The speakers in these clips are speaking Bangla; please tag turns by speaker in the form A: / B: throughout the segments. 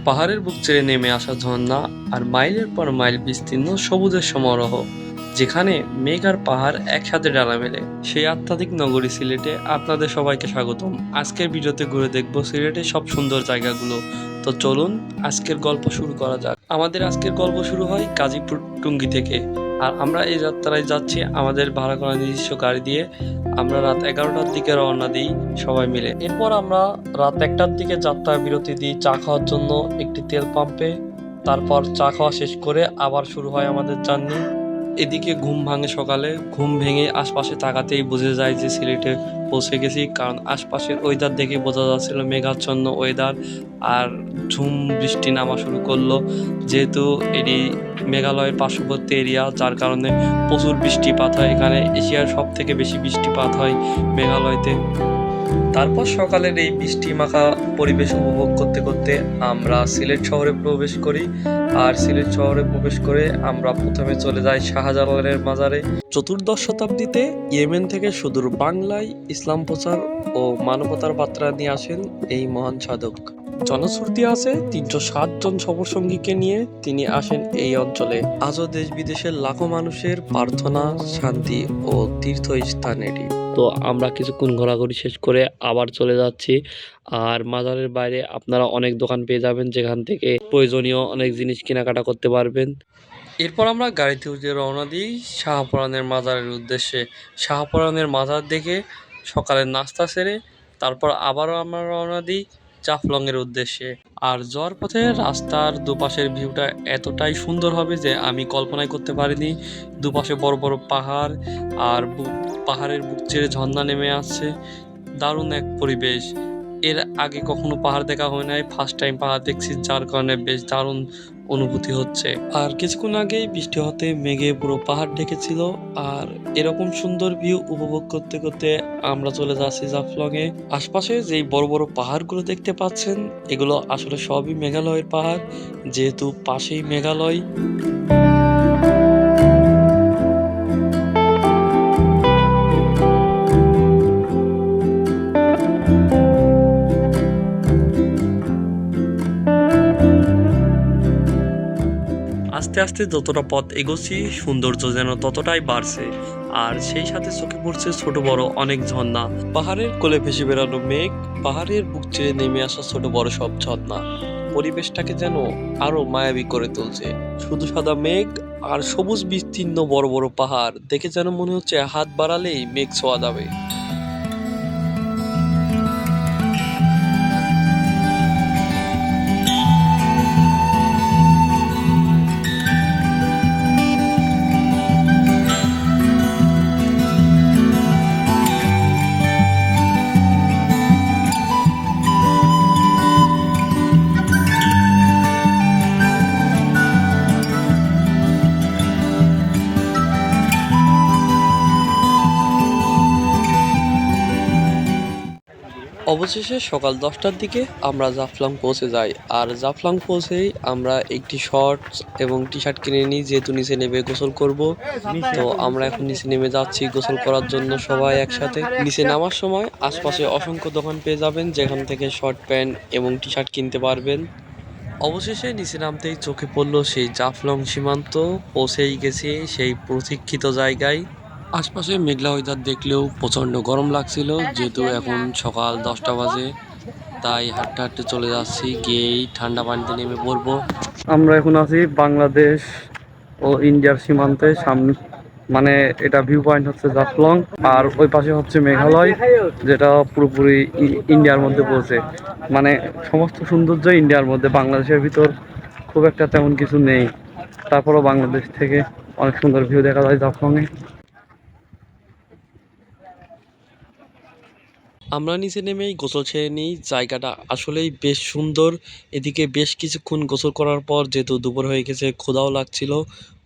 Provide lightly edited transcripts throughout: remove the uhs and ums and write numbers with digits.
A: পাহাড়ের বুক চেয়ে নেমে আসা ঝর্ণা আর মাইলের পর মাইল বিস্তীর্ণ সবুজের সমারোহ, যেখানে মেঘ আর পাহাড় একসাথে ডানা মেলে, সেই আধ্যাত্মিক নগরী সিলেটে আপনাদের সবাইকে স্বাগতম। আজকের ভিডিওতে ঘুরে দেখবো সিলেটের সব সুন্দর জায়গাগুলো। তো চলুন আজকের গল্প শুরু করা যাক। আমাদের আজকের গল্প শুরু হয় গাজীপুর টুঙ্গি থেকে, আর আমরা এই যাত্রায় যাচ্ছি আমাদের ভাড়া করা নিজস্ব গাড়ি দিয়ে। আমরা রাত 11টার দিকে রওনা দিই সবাই মিলে। এরপর আমরা রাত 1টার দিকে যাত্রা বিরতি দিই চা খাওয়ার জন্য একটি তেল পাম্পে। তারপর চা খাওয়া শেষ করে আবার শুরু হয় আমাদের জার্নি। এদিকে ঘুম ভাঙে সকালে। ঘুম ভেঙে আশপাশে তাকাতেই বুঝে যায় যে সিলেটে পৌঁছে গেছি, কারণ আশপাশের ওয়েদার দেখে বোঝা যাচ্ছিল মেঘাচ্ছন্ন ওয়েদার আর ঝুম বৃষ্টি নামা শুরু করলো। যেহেতু এটি মেঘালয়ের পার্শ্ববর্তী এরিয়া, যার কারণে প্রচুর বৃষ্টিপাত হয়। এখানে এশিয়ার সব থেকে বেশি বৃষ্টিপাত হয় মেঘালয়তে। তারপর সকালের এই বৃষ্টি মাখা পরিবেশ উপভোগ করতে করতে আমরা সিলেট শহরে প্রবেশ করি। আর সিলেট শহরে প্রবেশ করে আমরা প্রথমে চলে যাই শাহজালালের মাজারে। চতুর্দশ শতাব্দীতে ইয়েমেন থেকে সুদূর বাংলায় ইসলাম প্রচার ও মানবতার বার্তা নিয়ে আসেন এই মহান সাধক। জনশ্রুতি আছে 360 জন সফরসঙ্গীকে নিয়ে তিনি আসেন এই অঞ্চলে। আজও দেশ বিদেশের লাখো মানুষের প্রার্থনা, শান্তি ও তীর্থস্থান এটি। তো আমরা কিছুক্ষণ ঘোরাঘুরি শেষ করে আবার চলে যাচ্ছি। আর মাজারের বাইরে আপনারা অনেক দোকান পেয়ে যাবেন, যেখান থেকে প্রয়োজনীয় অনেক জিনিস কেনাকাটা করতে পারবেন। এরপর আমরা গাড়িতে উঠে রওনা দিই শাহপরানের মাজারের উদ্দেশ্যে। শাহপরানের মাজার দেখে সকালের নাস্তা সেরে তারপর আবারও আমরা রওনা দিই জাফলংয়ের উদ্দেশ্যে। আর যাওয়ার পথে রাস্তার দুপাশের ভিউটা এতটাই সুন্দর হবে যে আমি কল্পনাই করতে পারিনি। দুপাশে বড় বড় পাহাড়, আর পাহাড়ের বুক চেয়ে ঝর্ণা নেমে আসছে। দারুণ এক পরিবেশ। এর আগে কখনো পাহাড় দেখা হয় নাই, ফার্স্ট টাইম পাহাড় দেখছি, যার কারণে বেশ দারুণ অনুভূতি হচ্ছে। আর কিছুক্ষণ আগেই বৃষ্টি হতে মেঘে পুরো পাহাড় ঢেকেছিল। আর এরকম সুন্দর ভিউ উপভোগ করতে করতে আমরা চলে যাচ্ছি জাফলংয়ে। আশপাশে যেই বড় বড় পাহাড়গুলো দেখতে পাচ্ছেন, এগুলো আসলে সবই মেঘালয়ের পাহাড়, যেহেতু পাশেই মেঘালয়। আস্তে আস্তে যতটা পথ এগোচ্ছি সৌন্দর্য যেন ততটাই বাড়ছে। আর সেই সাথে চোখে পড়ছে ছোট বড় অনেক ঝর্ণা। পাহাড়ের কোলে ভেসে বেড়ানো মেঘ, পাহাড়ের বুক চেয়ে নেমে আসা ছোট বড় সব ঝর্ণা পরিবেশটাকে যেন আরো মায়াবী করে তুলছে। শুধু সাদা মেঘ আর সবুজ বিস্তীর্ণ বড় বড় পাহাড় দেখে যেন মনে হচ্ছে হাত বাড়ালেই মেঘ ছোঁয়া যাবে। অবশেষে সকাল 10টার দিকে আমরা জাফলং পৌঁছে যাই। আর জাফলং পৌঁছেই আমরা একটি শর্টস এবং টি শার্ট কিনে নিই, যেহেতু নিচে নেমে গোসল করব। তো আমরা এখন নিচে নেমে যাচ্ছি গোসল করার জন্য সবাই একসাথে। নিচে নামার সময় আশপাশে অসংখ্য দোকান পেয়ে যাবেন, যেখান থেকে শর্ট প্যান্ট এবং টি শার্ট কিনতে পারবেন। অবশেষে নিচে নামতেই চোখে পড়লো সেই জাফলং সীমান্ত। পৌঁছেই গেছি সেই প্রতীক্ষিত জায়গায়। আশপাশে মেঘলা ওয়েদার দেখলেও প্রচণ্ড গরম লাগছিল, যেহেতু এখন সকাল 10টা বাজে। তাই হাঁটতে হাঁটতে চলে যাচ্ছি, গিয়েই ঠান্ডা পানিতে নেমে পড়বো। আমরা এখন আছি বাংলাদেশ ও ইন্ডিয়ার সীমান্তে। সামনে মানে এটা ভিউ পয়েন্ট হচ্ছে জাফলং, আর ওই পাশে হচ্ছে মেঘালয়, যেটা পুরোপুরি ইন্ডিয়ার মধ্যে পড়ছে। মানে সমস্ত সৌন্দর্য ইন্ডিয়ার মধ্যে, বাংলাদেশের ভিতর খুব একটা তেমন কিছু নেই। তারপরও বাংলাদেশ থেকে অনেক সুন্দর ভিউ দেখা যায় জাফলংয়ে। আমরা নিচে নেমেই গোসল ছেড়ে নিই। জায়গাটা আসলেই বেশ সুন্দর। এদিকে বেশ কিছুক্ষণ গোসল করার পর, যেহেতু দুপুর হয়ে গেছে, ক্ষুধাও লাগছিল,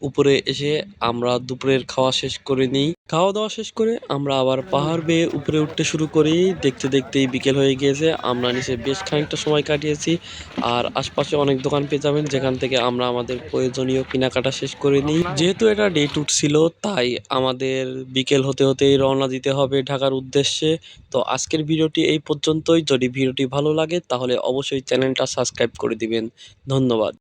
A: উপরে এসে আমরা দুপুরের খাওয়া শেষ করে নিই। খাওয়া দাওয়া শেষ করে আমরা আবার পাহাড় বেয়ে উপরে উঠতে শুরু করি। দেখতে দেখতেই বিকেল হয়ে গিয়েছে। আমরা নিচে বেশ খানিকটা সময় কাটিয়েছি। আর আশপাশে অনেক দোকান পেয়ে যাবেন যেখান থেকে আমরা আমাদের প্রয়োজনীয় কেনাকাটা শেষ করে নিই। যেহেতু এটা ডে ট্যুর ছিল তাই আমাদের বিকেল হতে হতেই রওনা দিতে হবে ঢাকার উদ্দেশ্যে। তো আজকের ভিডিওটি এই পর্যন্তই। যদি ভিডিওটি ভালো লাগে তাহলে অবশ্যই চ্যানেলটা সাবস্ক্রাইব করে দিবেন। ধন্যবাদ।